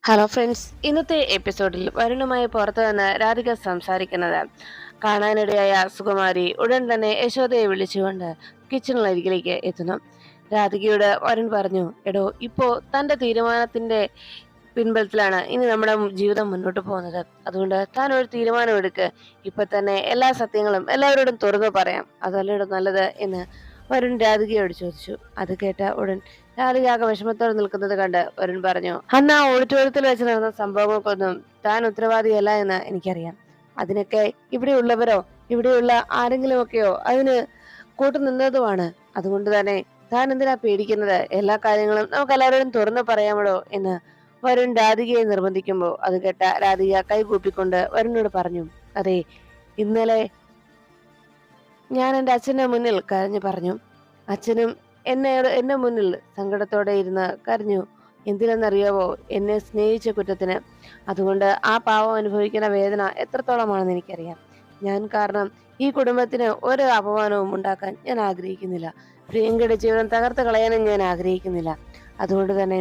Hello friends, ഇന്നത്തെ എപ്പിസോഡിൽ വരുണുമായി പുറത്തു നിന്ന് രാധിക സംസാരിക്കുന്നത് കാണാനിടയായ സുകുമാരി ഉടൻ തന്നെ യശോദയെ വിളിച്ചുകൊണ്ട് കിച്ചണിനരികിലേക്ക് എത്തുന്നു. രാധികയോട് വരുൺ പറഞ്ഞു, എടോ, ഇപ്പോ തന്റെ തീരുമാനത്തിന്റെ പിൻബലത്തിലാണ് ഇനി നമ്മുടെ ജീവിതം മുന്നോട്ട് പോകുന്നത്. അതുകൊണ്ട് താൻ ഒരു തീരുമാനം എടുക്ക്. ഇപ്പൊ തന്നെ എല്ലാ സത്യങ്ങളും എല്ലാവരോടും തുറന്നു പറയാം, അതല്ലേടോ നല്ലത് എന്ന് വരുൺ രാധികയോട് ചോദിച്ചു. അത് കേട്ട ഉടൻ രാധിക ആകെ വിഷമത്തോടെ നിൽക്കുന്നത് കണ്ട് വരുൺ പറഞ്ഞു, അന്ന് ആ ഓഡിറ്റോറിയത്തിൽ വെച്ച് നടന്ന സംഭവങ്ങൾക്കൊന്നും താൻ ഉത്തരവാദിയല്ല എന്ന് എനിക്കറിയാം. അതിനൊക്കെ ഇവിടെയുള്ളവരോ ഇവിടെയുള്ള ആരെങ്കിലുമൊക്കെയോ അതിന് കൂട്ടുനിന്നതുമാണ്. അതുകൊണ്ട് തന്നെ താൻ എന്തിനാ പേടിക്കുന്നത്? എല്ലാ കാര്യങ്ങളും നമുക്ക് എല്ലാവരോടും തുറന്നു പറയാമോ എന്ന് വരുൺ രാധികയെ നിർബന്ധിക്കുമ്പോൾ അത് കേട്ട രാധിക കൈകൂപ്പിക്കൊണ്ട് വരുണിനോട് പറഞ്ഞു, അതെ, ഇന്നലെ ഞാൻ എൻ്റെ അച്ഛന്റെ മുന്നിൽ കരഞ്ഞു പറഞ്ഞു. അച്ഛനും എന്നെ മുന്നിൽ സങ്കടത്തോടെ ഇരുന്ന് കരഞ്ഞു. എന്തിനെന്നറിയാവോ? എന്നെ സ്നേഹിച്ച കുറ്റത്തിന്. അതുകൊണ്ട് ആ പാവം അനുഭവിക്കുന്ന വേദന എത്രത്തോളമാണെന്ന് എനിക്കറിയാം. ഞാൻ കാരണം ഈ കുടുംബത്തിന് ഒരു അപമാനവും ഉണ്ടാക്കാൻ ഞാൻ ആഗ്രഹിക്കുന്നില്ല. പ്രിയങ്കയുടെ ജീവിതം തകർത്ത് കളയാനും ഞാൻ ആഗ്രഹിക്കുന്നില്ല. അതുകൊണ്ട് തന്നെ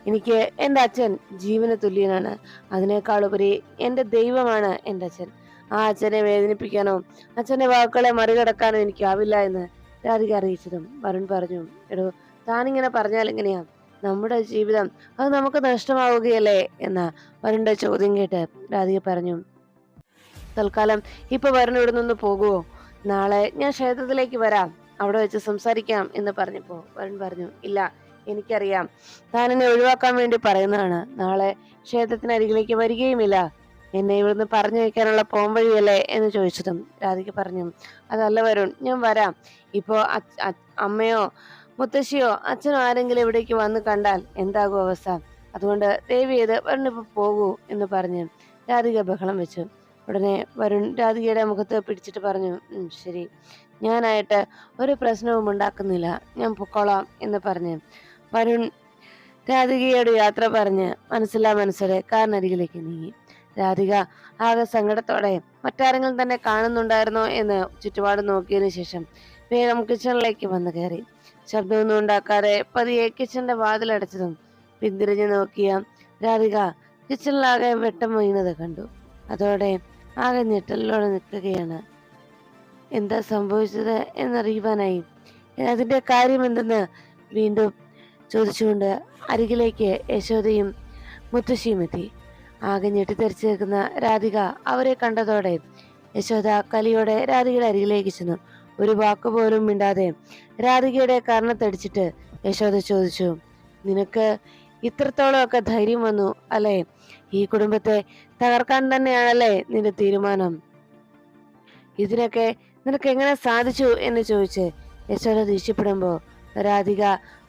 എനിക്ക് എൻ്റെ അച്ഛൻ ജീവന് തുല്യനാണ്. അതിനേക്കാളുപരി എൻ്റെ ദൈവമാണ് എൻ്റെ അച്ഛൻ. ആ അച്ഛനെ വേദനിപ്പിക്കാനോ അച്ഛന്റെ വാക്കുകളെ മറികടക്കാനോ എനിക്കാവില്ല എന്ന് രാധിക അറിയിച്ചതും വരുൺ പറഞ്ഞു, എടോ, താനിങ്ങനെ പറഞ്ഞാൽ എങ്ങനെയാ? നമ്മുടെ ജീവിതം അത് നമുക്ക് നഷ്ടമാവുകയല്ലേ എന്ന വരുണിന്റെ ചോദ്യം കേട്ട് രാധിക പറഞ്ഞു, തൽക്കാലം ഇപ്പൊ വരുൺ ഇവിടെ നിന്ന് പോകുവോ? നാളെ ഞാൻ ക്ഷേത്രത്തിലേക്ക് വരാം, അവിടെ വെച്ച് സംസാരിക്കാം എന്ന് പറഞ്ഞപ്പോ വരുൺ പറഞ്ഞു, ഇല്ല, എനിക്കറിയാം താൻ എന്നെ ഒഴിവാക്കാൻ വേണ്ടി പറയുന്നതാണ്. നാളെ ക്ഷേത്രത്തിനരികിലേക്ക് വരികയുമില്ല. എന്നെ ഇവിടുന്ന് പറഞ്ഞു വെക്കാനുള്ള പോംവഴിയല്ലേ എന്ന് ചോദിച്ചതും രാധിക പറഞ്ഞു, അതല്ല വരുൺ, ഞാൻ വരാം. ഇപ്പോ അമ്മയോ മുത്തശ്ശിയോ അച്ഛനോ ആരെങ്കിലും ഇവിടേക്ക് വന്ന് കണ്ടാൽ എന്താകും അവസ്ഥ? അതുകൊണ്ട് ദയവ് ചെയ്ത് വരുൺ ഇപ്പൊ പോകൂ എന്ന് പറഞ്ഞ് രാധിക ബഹളം വെച്ചു. ഉടനെ വരുൺ രാധികയുടെ മുഖത്ത് പിടിച്ചിട്ട് പറഞ്ഞു, ശരി, ഞാനായിട്ട് ഒരു പ്രശ്നവും ഉണ്ടാക്കുന്നില്ല, ഞാൻ പൊക്കോളാം എന്ന് പറഞ്ഞ് വരുൺ രാധികയോട് യാത്ര പറഞ്ഞ് മനസ്സിലെ കാറിനരികിലേക്ക് നീങ്ങി. രാധിക ആകെ സങ്കടത്തോടെ മറ്റാരെങ്കിലും തന്നെ കാണുന്നുണ്ടായിരുന്നോ എന്ന് ചുറ്റുപാട് നോക്കിയതിനു ശേഷം വേഗം കിച്ചണിലേക്ക് വന്നു കയറി. ശബ്ദമൊന്നും ഉണ്ടാക്കാതെ പതിയെ കിച്ചണിന്റെ വാതിലടച്ചതും പിന്തിരിഞ്ഞു നോക്കിയ രാധിക കിച്ചണിലാകെ വെട്ടം വീണത് കണ്ടു. അതോടെ ആകെ ഞെട്ടലോടെ നിൽക്കുകയാണ്. എന്താ സംഭവിച്ചത് എന്നറിയുവാനായി അതിന്റെ കാര്യം എന്തെന്ന് വീണ്ടും ചോദിച്ചുകൊണ്ട് അരികിലേക്ക് യശോദയും മുത്തശ്ശിയും എത്തി. ആകെ ഞെട്ടിത്തെറിച്ചു നിൽക്കുന്ന രാധിക അവരെ കണ്ടതോടെ യശോദ കലിയോടെ രാധികയുടെ അരികിലേക്ക് ചെന്നു. ഒരു വാക്കുപോലും മിണ്ടാതെ രാധികയുടെ കർണത്തടിച്ചിട്ട് യശോദ ചോദിച്ചു, നിനക്ക് ഇത്രത്തോളം ഒക്കെ ധൈര്യം വന്നു അല്ലേ? ഈ കുടുംബത്തെ തകർക്കാൻ തന്നെയാണല്ലേ നിന്റെ തീരുമാനം? ഇതിനൊക്കെ നിനക്ക് എങ്ങനെ സാധിച്ചു എന്ന് ചോദിച്ച് യശോദ ദേഷ്യപ്പെടുമ്പോ രാധിക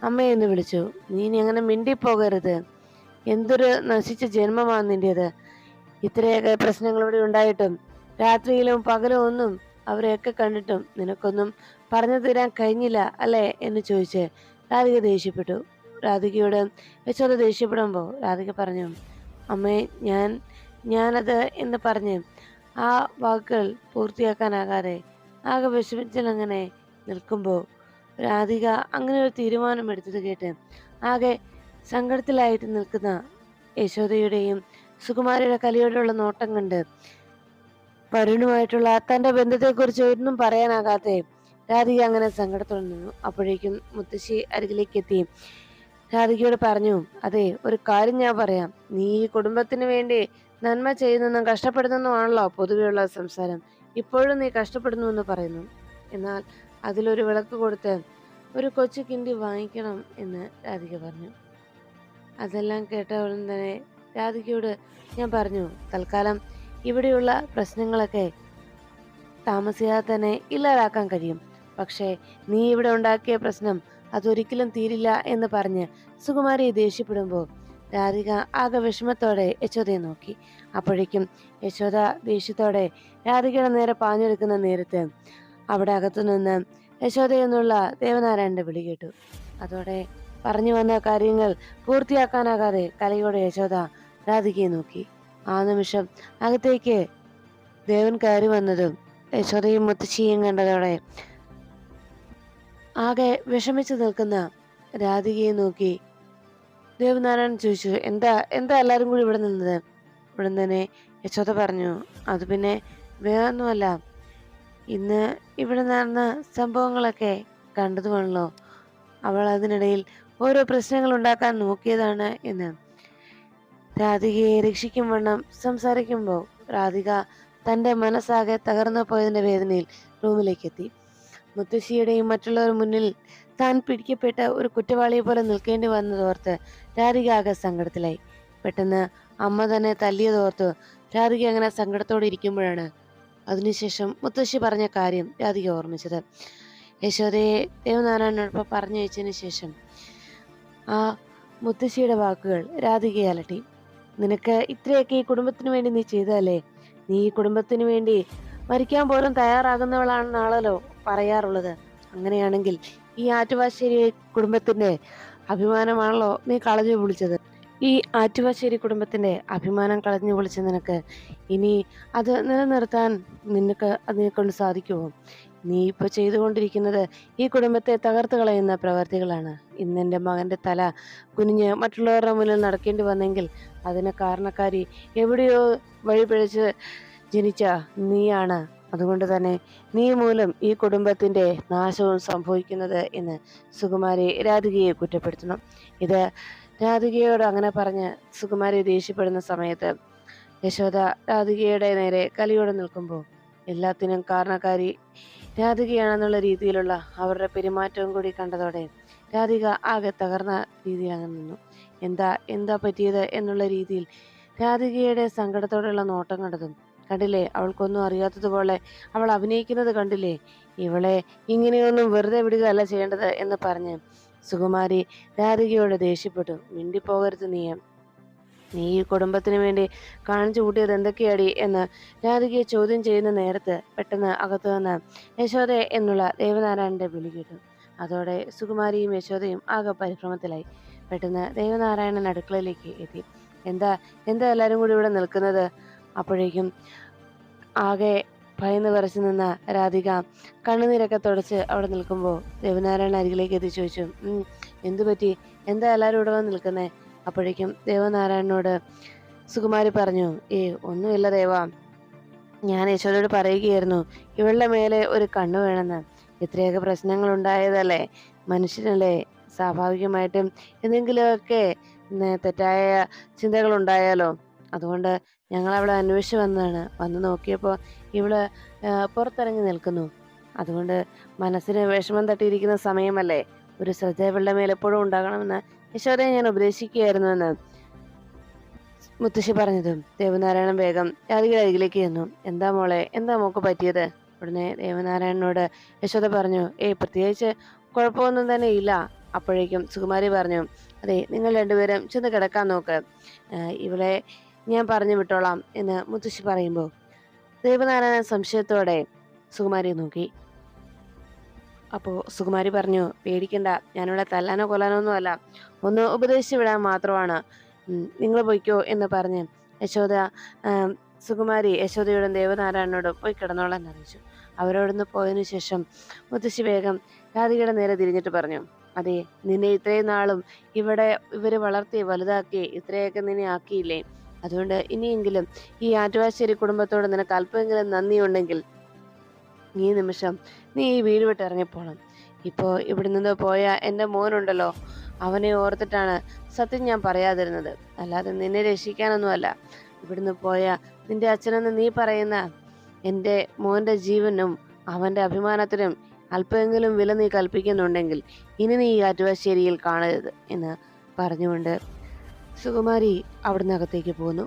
അമ്മയെന്ന് വിളിച്ചു. നീ അങ്ങനെ മിണ്ടിപ്പോകരുത്. എന്തൊരു നശിച്ച ജന്മമാണ് നിന്റേത്. ഇത്രയൊക്കെ പ്രശ്നങ്ങൾ ഇവിടെ ഉണ്ടായിട്ടും രാത്രിയിലും പകലും ഒന്നും അവരെയൊക്കെ കണ്ടിട്ടും നിനക്കൊന്നും പറഞ്ഞു തരാൻ കഴിഞ്ഞില്ല അല്ലേ എന്ന് ചോദിച്ച് രാധിക ദേഷ്യപ്പെട്ടു. രാധികയോട് യശോദ ദേഷ്യപ്പെടുമ്പോ രാധിക പറഞ്ഞു, അമ്മേ, ഞാനത് എന്ന് പറഞ്ഞ് ആ വാക്കുകൾ പൂർത്തിയാക്കാനാകാതെ ആകെ വിഷമിച്ചങ്ങനെ നിൽക്കുമ്പോ രാധിക അങ്ങനെ ഒരു തീരുമാനം എടുത്തത് കേട്ട് ആകെ സങ്കടത്തിലായിട്ട് നിൽക്കുന്ന യശോദയുടെയും സുകുമാരിയുടെ കലിയോടുള്ള നോട്ടം കണ്ട് വരുണുമായിട്ടുള്ള തന്റെ ബന്ധത്തെക്കുറിച്ച് ഒന്നും പറയാനാകാതെ രാധിക അങ്ങനെ സങ്കടത്തോടെ നിന്നു. അപ്പോഴേക്കും മുത്തശ്ശി അരികിലേക്ക് എത്തി രാധികയോട് പറഞ്ഞു, അതെ, ഒരു കാര്യം ഞാൻ പറയാം. നീ ഈ കുടുംബത്തിന് വേണ്ടി നന്മ ചെയ്യുന്നെന്നും കഷ്ടപ്പെടുന്നെന്നുമാണല്ലോ പൊതുവെയുള്ള സംസാരം. ഇപ്പോഴും നീ കഷ്ടപ്പെടുന്നു പറയുന്നു. എന്നാൽ അതിലൊരു വിളക്ക് കൊടുത്ത് ഒരു കൊച്ചു കിണ്ടി വാങ്ങിക്കണം എന്ന് രാധിക പറഞ്ഞു. അതെല്ലാം കേട്ട ഉടൻ തന്നെ രാധികയോട് ഞാൻ പറഞ്ഞു, തൽക്കാലം ഇവിടെയുള്ള പ്രശ്നങ്ങളൊക്കെ താമസിയാതെ തന്നെ ഇല്ലാതാക്കാൻ കഴിയും. പക്ഷേ നീ ഇവിടെ ഉണ്ടാക്കിയ പ്രശ്നം അതൊരിക്കലും തീരില്ല എന്ന് പറഞ്ഞ് സുകുമാരി ദേഷ്യപ്പെടുമ്പോൾ രാധിക ആകെ വിഷമത്തോടെ യശോദയെ നോക്കി. അപ്പോഴേക്കും യശോദ ദേഷ്യത്തോടെ രാധികയുടെ നേരെ പാഞ്ഞെടുക്കുന്ന നേരത്ത് അവിടെ അകത്തുനിന്ന് യശോദ എന്നുള്ള ദേവനാരായണന്റെ വിളി കേട്ടു. അതോടെ പറഞ്ഞു വന്ന കാര്യങ്ങൾ പൂർത്തിയാക്കാനാകാതെ കലയോടെ യശോദ രാധികയെ നോക്കി. ആ നിമിഷം അകത്തേക്ക് ദേവൻ കയറി വന്നതും യശോദയും മുത്തശ്ശിയും കണ്ടതോടെ ആകെ വിഷമിച്ചു നിൽക്കുന്ന രാധികയെ നോക്കി ദേവനാരായണൻ ചോദിച്ചു, എന്താ എന്താ എല്ലാരും കൂടി ഇവിടെ നിന്നത്? ഉടൻ തന്നെ യശോദ പറഞ്ഞു, അത് പിന്നെ വേറൊന്നുമല്ല, ഇന്ന് ഇവിടെ നടന്ന സംഭവങ്ങളൊക്കെ കണ്ടതുമാണല്ലോ. അവൾ അതിനിടയിൽ ഓരോ പ്രശ്നങ്ങൾ ഉണ്ടാക്കാൻ നോക്കിയതാണ് എന്ന്. രാധികയെ രക്ഷിക്കും വണ്ണം സംസാരിക്കുമ്പോൾ രാധിക തന്റെ മനസ്സാകെ തകർന്നു പോയതിന്റെ വേദനയിൽ റൂമിലേക്ക് എത്തി. മുത്തശ്ശിയുടെയും മറ്റുള്ളവർ മുന്നിൽ താൻ പിടിക്കപ്പെട്ട ഒരു കുറ്റവാളിയെ പോലെ നിൽക്കേണ്ടി വന്നതോർത്ത് രാധിക ആകെ സങ്കടത്തിലായി. പെട്ടെന്ന് അമ്മ തന്നെ തല്ലിയതോർത്ത് രാധിക അങ്ങനെ സങ്കടത്തോടെ ഇരിക്കുമ്പോഴാണ് അതിനുശേഷം മുത്തശ്ശി പറഞ്ഞ കാര്യം രാധിക ഓർമ്മിച്ചത്. യശോദയെ ദേവനാരായണനോടൊപ്പം പറഞ്ഞു വെച്ചതിന് ശേഷം ആ മുത്തശ്ശിയുടെ വാക്കുകൾ രാധികയെ അലട്ടി. നിനക്ക് ഇത്രയൊക്കെ ഈ കുടുംബത്തിന് വേണ്ടി നീ ചെയ്തതല്ലേ? നീ ഈ കുടുംബത്തിന് വേണ്ടി മരിക്കാൻ പോലും തയ്യാറാകുന്നവളാണെന്നാണല്ലോ പറയാറുള്ളത്. അങ്ങനെയാണെങ്കിൽ ഈ ആറ്റുവാശ്ശേരി കുടുംബത്തിന്റെ അഭിമാനമാണല്ലോ നീ കളഞ്ഞു പൊളിച്ചത്. ഈ ആറ്റുവാശ്ശേരി കുടുംബത്തിന്റെ അഭിമാനം കളഞ്ഞു പൊളിച്ച നിനക്ക് ഇനി അത് നിലനിർത്താൻ അതിനെ കൊണ്ട് സാധിക്കുമോ? നീ ഇപ്പൊ ചെയ്തുകൊണ്ടിരിക്കുന്നത് ഈ കുടുംബത്തെ തകർത്ത് കളയുന്ന പ്രവർത്തികളാണ്. ഇന്നെന്റെ മകന്റെ തല കുനിഞ്ഞ് മറ്റുള്ളവരുടെ മുന്നിൽ നടക്കേണ്ടി വന്നെങ്കിൽ അതിന് കാരണക്കാരി എവിടെയോ വഴിപിഴച്ച് ജനിച്ച നീയാണ്. അതുകൊണ്ട് തന്നെ നീ മൂലം ഈ കുടുംബത്തിന്റെ നാശവും സംഭവിക്കുന്നത് എന്ന് സുകുമാരി രാധികയെ കുറ്റപ്പെടുത്തണം. ഇത് രാധികയോട് അങ്ങനെ പറഞ്ഞ് സുകുമാരി ദേഷ്യപ്പെടുന്ന സമയത്ത് യശോദ രാധികയുടെ നേരെ കലിയോടെ നിൽക്കുമ്പോൾ എല്ലാത്തിനും കാരണക്കാരി രാധികയാണെന്നുള്ള രീതിയിലുള്ള അവരുടെ പെരുമാറ്റവും കൂടി കണ്ടതോടെ രാധിക ആകെ തകർന്ന രീതിയിൽ അങ്ങ് നിന്നു. എന്താ പറ്റിയത് എന്നുള്ള രീതിയിൽ രാധികയുടെ സങ്കടത്തോടെയുള്ള നോട്ടം കണ്ടതും കണ്ടില്ലേ, അവൾക്കൊന്നും അറിയാത്തതുപോലെ അവൾ അഭിനയിക്കുന്നത് കണ്ടില്ലേ, ഇവളെ ഇങ്ങനെയൊന്നും വെറുതെ വിടുകയല്ല ചെയ്യേണ്ടത് എന്ന് പറഞ്ഞ് സുകുമാരി രാധികയോട് ദേഷ്യപ്പെട്ടു. മിണ്ടിപ്പോകരുത് നീ ഈ കുടുംബത്തിന് വേണ്ടി കാണിച്ചു കൂട്ടിയത് എന്തൊക്കെയാടി എന്ന് രാധികയെ ചോദ്യം ചെയ്യുന്ന നേരത്ത് പെട്ടെന്ന് അകത്തു നിന്ന് യശോദ എന്നുള്ള ദേവനാരായണന്റെ വിളി കേട്ടു. അതോടെ സുകുമാരിയും യശോദയും ആകെ പരിഭ്രമത്തിലായി. പെട്ടെന്ന് ദേവനാരായണൻ അടുക്കളയിലേക്ക് എത്തി. എന്താ എല്ലാരും കൂടി ഇവിടെ നിൽക്കുന്നത്? അപ്പോഴേക്കും ആകെ ഭയന്ന് വിറച്ചു നിന്ന രാധിക കണ്ണുനീരൊക്കെ തുടച്ച് അവിടെ നിൽക്കുമ്പോൾ ദേവനാരായണൻ അരികിലേക്ക് എത്തി ചോദിച്ചു, എന്തു പറ്റി? എന്താ എല്ലാരും ഇവിടെ വന്ന് നിൽക്കുന്നേ? അപ്പോഴേക്കും ദേവനാരായണനോട് സുകുമാരി പറഞ്ഞു, ഒന്നുമില്ല ദേവ, ഞാൻ യശോദയോട് പറയുകയായിരുന്നു ഇവളുടെ മേലെ ഒരു കണ്ണു വേണമെന്ന്. ഇത്രയൊക്കെ പ്രശ്നങ്ങൾ ഉണ്ടായതല്ലേ, മനുഷ്യനല്ലേ, സ്വാഭാവികമായിട്ടും എന്തെങ്കിലുമൊക്കെ തെറ്റായ ചിന്തകൾ ഉണ്ടായാലോ. അതുകൊണ്ട് ഞങ്ങൾ അവളെ അന്വേഷിച്ച് വന്ന് നോക്കിയപ്പോൾ ഇവള് പുറത്തിറങ്ങി നിൽക്കുന്നു. അതുകൊണ്ട് മനസ്സിന് വിഷമം തട്ടിയിരിക്കുന്ന സമയമല്ലേ, ഒരു ശ്രദ്ധ ഇവളുടെ മേൽ എപ്പോഴും ഉണ്ടാകണമെന്ന് യശോദയെ ഞാൻ ഉപദേശിക്കുകയായിരുന്നു എന്ന് മുത്തശ്ശി പറഞ്ഞതും ദേവനാരായണൻ വേഗം രാധികയുടെ അരികിലേക്ക് ചെന്നു. എന്താ മോളെ, എന്താ മോക്ക് പറ്റിയത്? ഉടനെ ദേവനാരായണനോട് യശോദ പറഞ്ഞു, പ്രത്യേകിച്ച് കുഴപ്പമൊന്നും തന്നെ ഇല്ല. അപ്പോഴേക്കും സുകുമാരി പറഞ്ഞു, അതെ, നിങ്ങൾ രണ്ടുപേരും ചെന്ന് കിടക്കാൻ നോക്ക്, ഇവളെ ഞാൻ പറഞ്ഞു വിട്ടോളാം എന്ന് മുത്തശ്ശി പറയുമ്പോൾ ദേവനാരായണൻ സംശയത്തോടെ സുകുമാരിയെ നോക്കി. അപ്പോൾ സുകുമാരി പറഞ്ഞു, പേടിക്കണ്ട, ഞാനിവിടെ തല്ലാനോ കൊല്ലാനോ ഒന്നും അല്ല, ഒന്ന് ഉപദേശിച്ചു വിടാൻ മാത്രമാണ്, നിങ്ങൾ പൊയ്ക്കോ എന്ന് പറഞ്ഞ് സുകുമാരി യശോദയോടും ദേവനാരായണനോടും പോയി കിടന്നോളാൻ അറിയിച്ചു. അവരോടൊന്ന് പോയതിനു ശേഷം മുത്തശ്ശി വേഗം രാധികയുടെ നേരെ തിരിഞ്ഞിട്ട് പറഞ്ഞു, അതെ, നിന്നെ ഇത്രയും നാളും ഇവര് വളർത്തി വലുതാക്കി ഇത്രയൊക്കെ നിന്നെ ആക്കിയില്ലേ, അതുകൊണ്ട് ഇനിയെങ്കിലും ഈ ആറ്റുവാശ്ശേരി കുടുംബത്തോട് നിനക്ക് അല്പമെങ്കിലും നന്ദിയുണ്ടെങ്കിൽ ഈ നിമിഷം നീ ഈ വീട് വിട്ട് ഇറങ്ങിപ്പോണം. ഇപ്പോ ഇവിടെ നിന്ന് പോയ എൻ്റെ മോനുണ്ടല്ലോ, അവനെ ഓർത്തിട്ടാണ് സത്യം ഞാൻ പറയാതിരുന്നത്, അല്ലാതെ നിന്നെ രക്ഷിക്കാനൊന്നുമല്ല. ഇവിടുന്ന് പോയ നിന്റെ അച്ഛനെന്ന് നീ പറയുന്ന എൻ്റെ മോന്റെ ജീവനും അവന്റെ അഭിമാനത്തിനും അല്പമെങ്കിലും വില നീ കൽപ്പിക്കുന്നുണ്ടെങ്കിൽ ഇനി നീ ഈ ആറ്റുവാശ്ശേരിയിൽ കാണരുത് എന്ന് പറഞ്ഞുകൊണ്ട് സുകുമാരി അവിടുന്ന് അകത്തേക്ക് പോന്നു.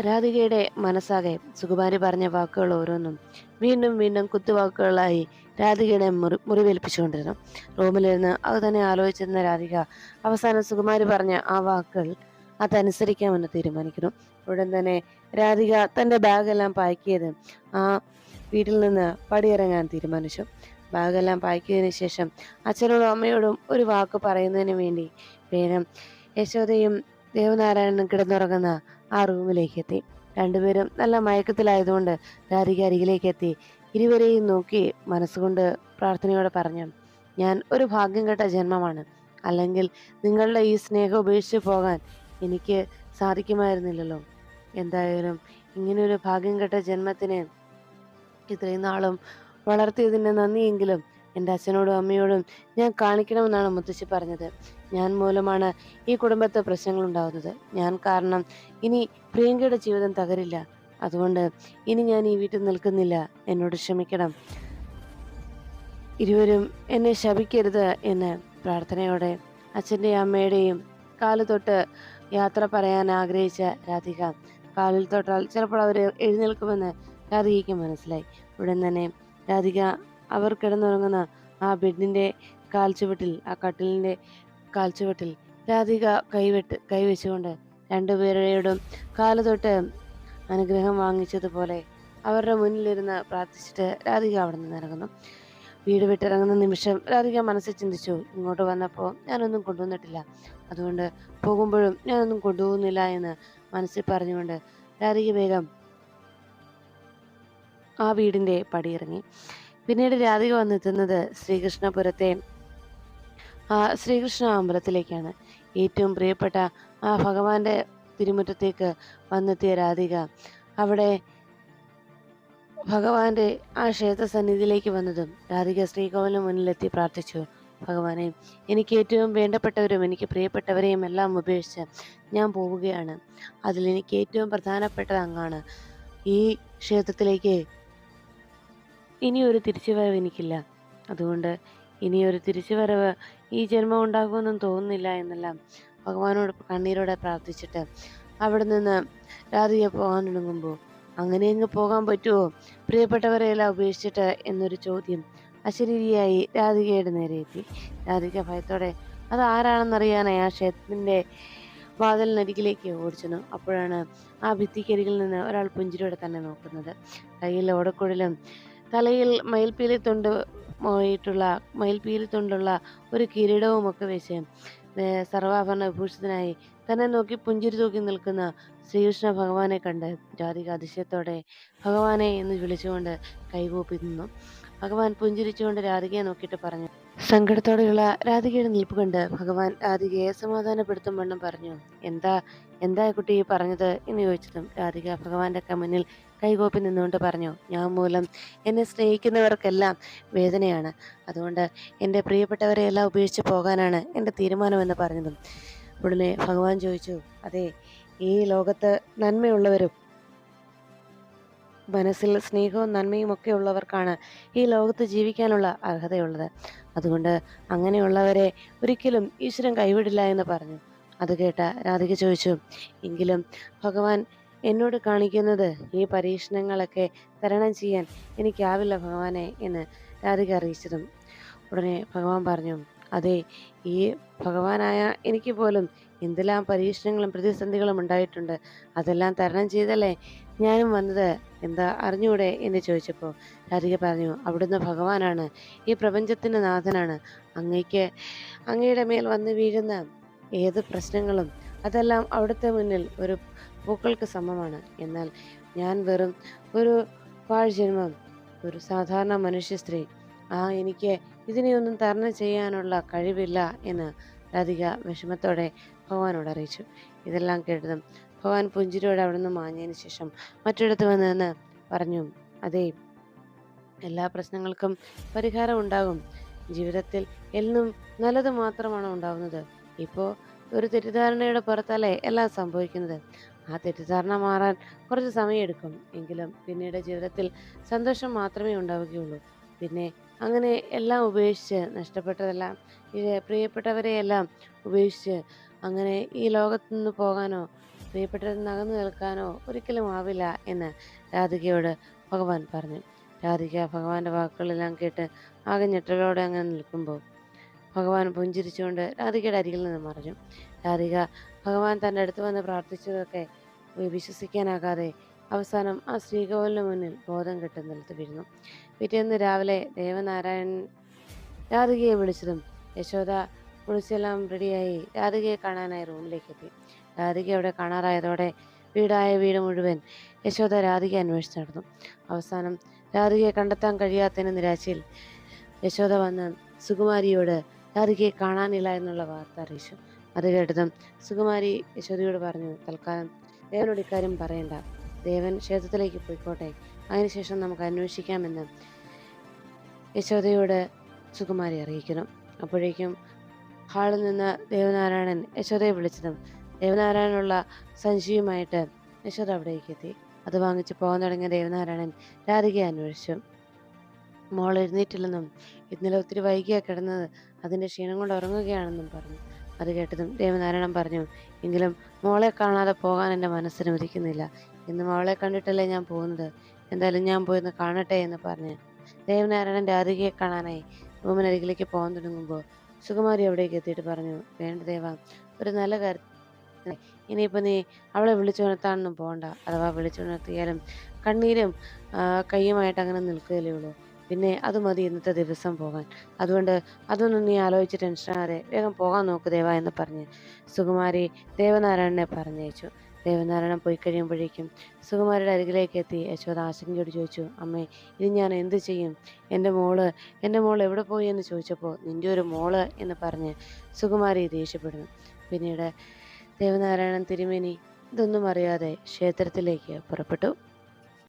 രാധികയുടെ മനസ്സാകെ സുകുമാരി പറഞ്ഞ വാക്കുകൾ ഓരോന്നും വീണ്ടും വീണ്ടും കുത്തുവാക്കുകളായി രാധികയുടെ മുറിവേൽപ്പിച്ചുകൊണ്ടിരുന്നു. റൂമിലിരുന്ന് അത് തന്നെ ആലോചിച്ചിരുന്ന രാധിക അവസാനം സുകുമാരി പറഞ്ഞ ആ വാക്കുകൾ അതനുസരിക്കാമെന്ന് തീരുമാനിക്കുന്നു. ഉടൻ തന്നെ രാധിക തന്റെ ബാഗെല്ലാം പാക്ക് ചെയ്ത് ആ വീട്ടിൽ നിന്ന് പടിയിറങ്ങാൻ തീരുമാനിച്ചു. ബാഗെല്ലാം പാക്ക് ചെയ്തതിനു ശേഷം അച്ഛനോടും അമ്മയോടും ഒരു വാക്ക് പറയുന്നതിന് വേണ്ടി വേഗം യശോദയും ദേവനാരായണനും കിടന്നുറങ്ങുന്ന ആ റൂമിലേക്ക് എത്തി. രണ്ടുപേരും നല്ല മയക്കത്തിലായതുകൊണ്ട് രാധിക അരികിലേക്ക് എത്തി ഇരുവരെയും നോക്കി മനസ്സുകൊണ്ട് പ്രാർത്ഥനയോടെ പറഞ്ഞു, ഞാൻ ഒരു ഭാഗ്യം കെട്ട ജന്മമാണ്, അല്ലെങ്കിൽ നിങ്ങളുടെ ഈ സ്നേഹം ഉപേക്ഷിച്ച് പോകാൻ എനിക്ക് സാധിക്കുമായിരുന്നില്ലല്ലോ. എന്തായാലും ഇങ്ങനെയൊരു ഭാഗ്യം കെട്ട ജന്മത്തിന് ഇത്രയും നാളും വളർത്തിയതിന് നന്ദിയെങ്കിലും എൻ്റെ അച്ഛനോടും അമ്മയോടും ഞാൻ കാണിക്കണമെന്നാണ് മുത്തശ്ശി പറഞ്ഞത്. ഞാൻ മൂലമാണ് ഈ കുടുംബത്തെ പ്രശ്നങ്ങൾ ഉണ്ടാകുന്നത്. ഞാൻ കാരണം ഇനി പ്രിയങ്കയുടെ ജീവിതം തകരില്ല. അതുകൊണ്ട് ഇനി ഞാൻ ഈ വീട്ടിൽ നിൽക്കുന്നില്ല. എന്നോട് ക്ഷമിക്കണം. ഇരുവരും എന്നെ ശപിക്കരുത് എന്ന് പ്രാർത്ഥനയോടെ അച്ഛൻ്റെയും അമ്മയുടെയും കാല് തൊട്ട് യാത്ര പറയാൻ ആഗ്രഹിച്ച രാധിക കാലിൽ തൊട്ടാൽ ചിലപ്പോൾ അവർ എഴുന്നേൽക്കുമെന്ന് രാധികയ്ക്ക് മനസ്സിലായി. ഉടൻ തന്നെ രാധിക അവർ കിടന്നുറങ്ങുന്ന ആ ബെഡിൻ്റെ ആ കട്ടിലിൻ്റെ കാൽച്ചുവട്ടിൽ രാധിക കൈവച്ചുകൊണ്ട് രണ്ടുപേരുടെയോടും കാല് തൊട്ട് അനുഗ്രഹം വാങ്ങിച്ചതുപോലെ അവരുടെ മുന്നിലിരുന്ന് പ്രാർത്ഥിച്ചിട്ട് രാധിക അവിടെ നിന്ന് ഇറങ്ങുന്നു. വീട് വിട്ടിറങ്ങുന്ന നിമിഷം രാധിക മനസ്സിൽ ചിന്തിച്ചു, ഇങ്ങോട്ട് വന്നപ്പോൾ ഞാനൊന്നും കൊണ്ടുവന്നിട്ടില്ല, അതുകൊണ്ട് പോകുമ്പോഴും ഞാനൊന്നും കൊണ്ടുപോകുന്നില്ല എന്ന് മനസ്സിൽ പറഞ്ഞുകൊണ്ട് രാധിക വേഗം ആ വീടിൻ്റെ പടിയിറങ്ങി. പിന്നീട് രാധിക വന്നെത്തുന്നത് ശ്രീകൃഷ്ണപുരത്തെ ശ്രീകൃഷ്ണ അമ്പലത്തിലേക്കാണ്. ഏറ്റവും പ്രിയപ്പെട്ട ആ ഭഗവാന്റെ തിരുമുറ്റത്തേക്ക് വന്നെത്തിയ രാധിക അവിടെ ഭഗവാന്റെ ആ ക്ഷേത്ര സന്നിധിയിലേക്ക് വന്നതും രാധിക ശ്രീകോവിലിന് മുന്നിലെത്തി പ്രാർത്ഥിച്ചു. ഭഗവാനെ, എനിക്ക് ഏറ്റവും വേണ്ടപ്പെട്ടവരും എനിക്ക് പ്രിയപ്പെട്ടവരെയും എല്ലാം ഉപേക്ഷിച്ച് ഞാൻ പോവുകയാണ്. അതിലെനിക്ക് ഏറ്റവും പ്രധാനപ്പെട്ടത് അങ്ങാണ്. ഈ ക്ഷേത്രത്തിലേക്ക് ഇനിയൊരു തിരിച്ചുവരവ് എനിക്കില്ല. അതുകൊണ്ട് ഇനിയൊരു തിരിച്ചുവരവ് ഈ ജന്മം ഉണ്ടാകുമെന്നും തോന്നുന്നില്ല എന്നെല്ലാം ഭഗവാനോട് കണ്ണീരോടെ പ്രാർത്ഥിച്ചിട്ട് അവിടെ നിന്ന് രാധിക പോകാൻ തുടങ്ങുമ്പോൾ, അങ്ങനെ അങ്ങ് പോകാൻ പറ്റുമോ പ്രിയപ്പെട്ടവരെയെല്ലാം ഉപേക്ഷിച്ചിട്ട് എന്നൊരു ചോദ്യം അശരീരിയായി രാധികയുടെ നേരെ എത്തി. രാധിക ഭയത്തോടെ അത് ആരാണെന്നറിയാനായി ആ ക്ഷേത്രത്തിൻ്റെ വാതിലിനരികിലേക്ക് ഓടിച്ചെന്നു. അപ്പോഴാണ് ആ ഭിത്തിക്കരികിൽ നിന്ന് ഒരാൾ പുഞ്ചിരിയോടെ തന്നെ നോക്കുന്നത്. കയ്യിൽ ഓടക്കുഴലും തലയിൽ മയിൽപീലിത്തുണ്ടുള്ള ഒരു കിരീടവുമൊക്കെ വെച്ച് സർവാഭരണ വിഭൂഷിതനായി തന്നെ നോക്കി പുഞ്ചിരി തൂക്കി നിൽക്കുന്ന ശ്രീകൃഷ്ണ ഭഗവാനെ കണ്ട് രാധിക അതിശയത്തോടെ ഭഗവാനെ എന്ന് വിളിച്ചുകൊണ്ട് കൈകൂപ്പി നിന്നു. ഭഗവാൻ പുഞ്ചിരിച്ചുകൊണ്ട് രാധികയെ നോക്കിയിട്ട് പറഞ്ഞു. സങ്കടത്തോടെയുള്ള രാധികയുടെ നിൽപ്പ് കണ്ട് ഭഗവാൻ രാധികയെ സമാധാനപ്പെടുത്തും വണ്ണം പറഞ്ഞു, എന്താ കുട്ടി പറഞ്ഞത് എന്ന് ചോദിച്ചതും രാധിക ഭഗവാന്റെ മുന്നിൽ കൈകോപ്പി നിന്നുകൊണ്ട് പറഞ്ഞു, ഞാൻ മൂലം എന്നെ സ്നേഹിക്കുന്നവർക്കെല്ലാം വേദനയാണ്. അതുകൊണ്ട് എൻ്റെ പ്രിയപ്പെട്ടവരെ എല്ലാം ഉപേക്ഷിച്ച് പോകാനാണ് എൻ്റെ തീരുമാനമെന്ന് പറഞ്ഞതും ഉടനെ ഭഗവാൻ ചോദിച്ചു, അതെ, ഈ ലോകത്ത് നന്മയുള്ളവരും മനസ്സിൽ സ്നേഹവും നന്മയും ഒക്കെ ഉള്ളവർക്കാണ് ഈ ലോകത്ത് ജീവിക്കാനുള്ള അർഹതയുള്ളത്. അതുകൊണ്ട് അങ്ങനെയുള്ളവരെ ഒരിക്കലും ഈശ്വരൻ കൈവിടില്ല എന്ന് പറഞ്ഞു. അത് കേട്ട രാധിക ചോദിച്ചു, എങ്കിലും ഭഗവാൻ എന്നോട് കാണിക്കുന്നത് ഈ പരീക്ഷണങ്ങളൊക്കെ തരണം ചെയ്യാൻ എനിക്കാവില്ല ഭഗവാനെ എന്ന് രാധിക അറിയിച്ചതും ഉടനെ ഭഗവാൻ പറഞ്ഞു, അതെ, ഈ ഭഗവാനായ എനിക്ക് പോലും എന്തെല്ലാം പരീക്ഷണങ്ങളും പ്രതിസന്ധികളും ഉണ്ടായിട്ടുണ്ട്. അതെല്ലാം തരണം ചെയ്തല്ലേ ഞാനും വന്നത്, എന്താ അറിഞ്ഞൂടെ എന്ന് ചോദിച്ചപ്പോൾ രാധിക പറഞ്ഞു, അവിടുന്ന് ഭഗവാനാണ്, ഈ പ്രപഞ്ചത്തിൻ്റെ നാഥനാണ്. അങ്ങയുടെ മേൽ വന്ന് വീഴുന്ന ഏത് പ്രശ്നങ്ങളും അതെല്ലാം അവിടുത്തെ മുന്നിൽ ഒരു പൂക്കൾക്ക് സമമാണ്. എന്നാൽ ഞാൻ വെറും ഒരു പാഴ്ജന്മം, ഒരു സാധാരണ മനുഷ്യ സ്ത്രീ. എനിക്ക് ഇതിനെയൊന്നും തരണം ചെയ്യാനുള്ള കഴിവില്ല എന്ന് രാധിക വിഷമത്തോടെ ഭഗവാനോട് അറിയിച്ചു. ഇതെല്ലാം കേട്ടതും ഭഗവാൻ പുഞ്ചിരിയോടെ അവിടെ നിന്ന് മാഞ്ഞതിന് ശേഷം മറ്റൊരിടത്ത് വന്ന് പറഞ്ഞു, അതെ, എല്ലാ പ്രശ്നങ്ങൾക്കും പരിഹാരം ഉണ്ടാകും. ജീവിതത്തിൽ എന്നും നല്ലത് മാത്രമാണ് ഉണ്ടാകുന്നത്. ഇപ്പോൾ ഒരു തെറ്റിദ്ധാരണയുടെ പുറത്തല്ലേ എല്ലാം സംഭവിക്കുന്നത്. ആ തെറ്റിദ്ധാരണ മാറാൻ കുറച്ച് സമയമെടുക്കും. എങ്കിലും പിന്നീട് ജീവിതത്തിൽ സന്തോഷം മാത്രമേ ഉണ്ടാവുകയുള്ളൂ. പിന്നെ അങ്ങനെ എല്ലാം ഉപേക്ഷിച്ച്, നഷ്ടപ്പെട്ടതെല്ലാം, പ്രിയപ്പെട്ടവരെയെല്ലാം ഉപേക്ഷിച്ച് അങ്ങനെ ഈ ലോകത്തു നിന്ന് പോകാനോ പ്രിയപ്പെട്ടതിൽ നിന്ന് അകന്നു നിൽക്കാനോ ഒരിക്കലും ആവില്ല എന്ന് രാധികയോട് ഭഗവാൻ പറഞ്ഞു. രാധിക ഭഗവാന്റെ വാക്കുകളെല്ലാം കേട്ട് ആകെ ഞെട്ടലോടെ അങ്ങനെ നിൽക്കുമ്പോൾ ഭഗവാൻ പുഞ്ചിരിച്ചുകൊണ്ട് രാധികയുടെ അരികിൽ നിന്ന് മറഞ്ഞു. രാധിക ഭഗവാൻ തൻ്റെ അടുത്ത് വന്ന് പ്രാർത്ഥിച്ചതൊക്കെ വിശ്വസിക്കാനാകാതെ അവസാനം ആ ശ്രീകോവിലിന് മുന്നിൽ ബോധം കെട്ട് നിലത്ത് വീഴുന്നു. പിറ്റേന്ന് രാവിലെ ദേവനാരായണൻ രാധികയെ വിളിച്ചതും യശോദ കുളിച്ചെല്ലാം റെഡിയായി രാധികയെ കാണാനായി റൂമിലേക്ക് എത്തി. രാധിക അവിടെ കാണാറായതോടെ വീട് മുഴുവൻ യശോദ രാധിക അന്വേഷിച്ച് നടന്നു. അവസാനം രാധികയെ കണ്ടെത്താൻ കഴിയാത്തതിന് നിരാശയിൽ യശോദ വന്ന് സുകുമാരിയോട് രാധികയെ കാണാനില്ല എന്നുള്ള വാർത്ത അറിയിച്ചു. അത് കേട്ടതും സുകുമാരി യശോദയോട് പറഞ്ഞു, തൽക്കാലം ദേവനോട് ഇക്കാര്യം പറയണ്ട. ദേവൻ ക്ഷേത്രത്തിലേക്ക് പോയിക്കോട്ടെ, അതിനുശേഷം നമുക്ക് അന്വേഷിക്കാമെന്ന് യശോദയോട് സുകുമാരി അറിയിക്കുന്നു. അപ്പോഴേക്കും ഹാളിൽ നിന്ന് ദേവനാരായണൻ യശോദയെ വിളിച്ചതും ദേവനാരായണനുള്ള സഞ്ചിയുമായിട്ട് യശോദ അവിടേക്ക് എത്തി. അത് വാങ്ങിച്ച് പോകാൻ തുടങ്ങിയ ദേവനാരായണൻ രാധികയെ അന്വേഷിച്ചു. മോൾ എഴുന്നേറ്റില്ലെന്നും ഇന്നലെ ഒത്തിരി വൈകിയാ കിടന്നത്, അതിൻ്റെ ക്ഷീണം കൊണ്ട് ഉറങ്ങുകയാണെന്നും പറഞ്ഞു. അത് കേട്ടതും ദേവനാരായണൻ പറഞ്ഞു, എങ്കിലും മോളെ കാണാതെ പോകാൻ എൻ്റെ മനസ്സനുവദിക്കുന്നില്ല. ഇന്ന് മോളെ കണ്ടിട്ടല്ലേ ഞാൻ പോകുന്നത്, എന്തായാലും ഞാൻ പോയിന്ന് കാണട്ടെ എന്ന് പറഞ്ഞ് ദേവനാരായണൻ രാധികയെ കാണാനായി റൂമിനരികിലേക്ക് പോകാൻ തുടങ്ങുമ്പോൾ സുകുമാരി അവിടേക്ക് എത്തിയിട്ട് പറഞ്ഞു, വേണ്ട ദേവ, ഒരു നല്ല കാര്യം, ഇനിയിപ്പോൾ നീ അവളെ വിളിച്ചുണർത്താനൊന്നും പോകണ്ട. അഥവാ വിളിച്ചുണർത്തിയാലും കണ്ണീരും കയ്യുമായിട്ട് അങ്ങനെ നിൽക്കുകയല്ലേ ഉള്ളൂ. പിന്നെ അത് മതി ഇന്നത്തെ ദിവസം പോകാൻ. അതുകൊണ്ട് അതൊന്നും നീ ആലോചിച്ച് ടെൻഷനാതെ വേഗം പോകാൻ നോക്ക് ദേവ എന്ന് പറഞ്ഞ് സുകുമാരി ദേവനാരായണനെ പറഞ്ഞയച്ചു. ദേവനാരായണൻ പോയി കഴിയുമ്പോഴേക്കും സുകുമാരിയുടെ അരികിലേക്ക് എത്തി യശോദ ആശങ്കയോട് ചോദിച്ചു, അമ്മേ, ഇനി ഞാൻ എന്ത് ചെയ്യും? എൻ്റെ മോൾ എവിടെ പോയി എന്ന് ചോദിച്ചപ്പോൾ നിൻ്റെ ഒരു മോള് എന്ന് പറഞ്ഞ് സുകുമാരി ദേഷ്യപ്പെടുന്നു. പിന്നീട് ദേവനാരായണൻ തിരുമേനി ഇതൊന്നും അറിയാതെ ക്ഷേത്രത്തിലേക്ക് പുറപ്പെട്ടു.